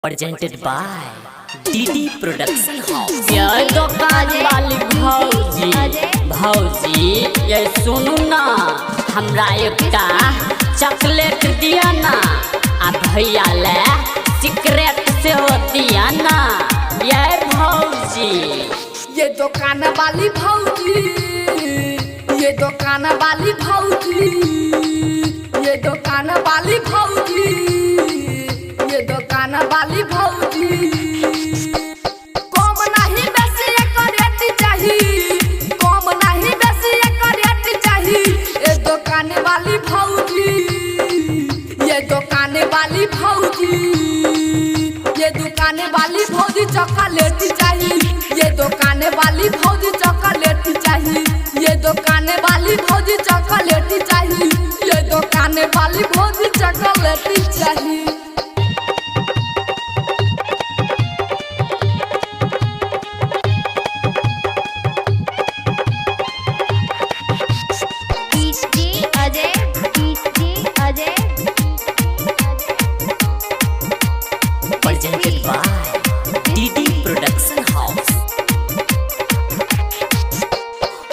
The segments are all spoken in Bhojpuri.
presented by DD Production House। ये दुकान वाली भौजी ये सुनू ना, हमरा एकटा चॉकलेट दिया ना, आ भैया ले सिगरेट से हो दिया ना। ये भौजी, ये दुकान वाली भौजी, ये दुकान वाली भौजी, ये दुकान वाली भौजी, ये दुकान वाली भौजी, कम नहीं बेसी एक रेट चाहिए, कम नहीं बेसी एक रेट चाहिए। ये दुकान वाली भौजी, ये दुकान वाली भौजी, ये दुकान वाली भौजी चॉकलेट चाहिए। ये दुकान वाली भौजी चॉकलेट चाहिए। ये दुकान वाली भौजी चॉकलेट चाहिए। ये दुकान वाली भौजी चॉकलेट चाहिए। presented by DD Production House।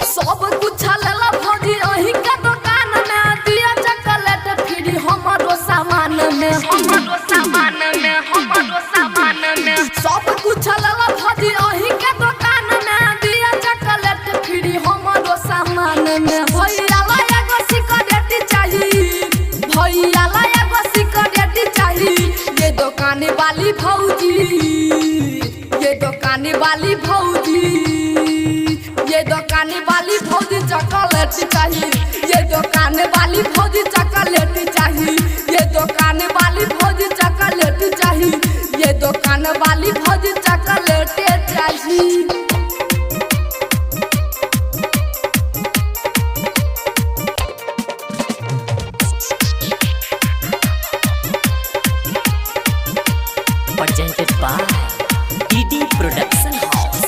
सब कुछ लेला भौजी अही के दुकान में, दिया चॉकलेट फ्री हमरो सामान में, हमरो सामान में, हमरो सामान में। सब कुछ लेला भौजी अही के दुकान में, दिया चॉकलेट फ्री हमरो सामान में। भैया ला एगो सिगरेट चाहिए, भैया ला एगो सिगरेट चाहिए। ये दुकान वाली भौजी, ये दुकान वाली भौजी, ये दुकान वाली भौजी चॉकलेट चाहिए। ये दुकान वाली भौजी चॉकलेट चाहिए। ये दुकान वाली भौजी चॉकलेट चाहिए। ये दुकान वाली भौजी चॉकलेट चाहिए। presented by DD Production House।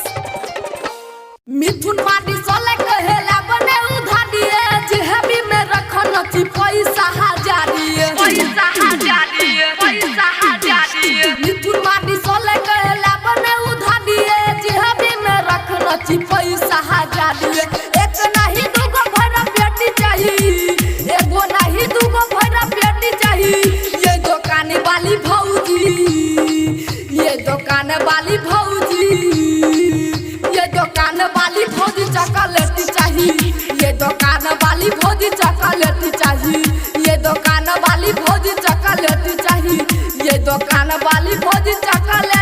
मिथुन माटी सोले कहेला बने उधारिए, जेबी में रखन छी पैसा हजारिए, पैसा हजारिए, पैसा हजारिए। मिथुन माटी सोले कहेला बने उधारिए, जेबी में रखन छी पैसा हजारिए। एक नहीं दूगो भरा पेटी चाहिए, एगो नहीं दूगो भरा पेटी चाहिए। ये दुकान वाली भौजी, ये दुकान वाली भौजी, ये दुकान वाली भौजी चॉकलेट चाहिए। ये दुकान वाली भौजी चॉकलेट चाहिए। ये दुकान वाली भौजी चॉकलेट चाहिए। ये दुकान वाली भौजी चॉकलेट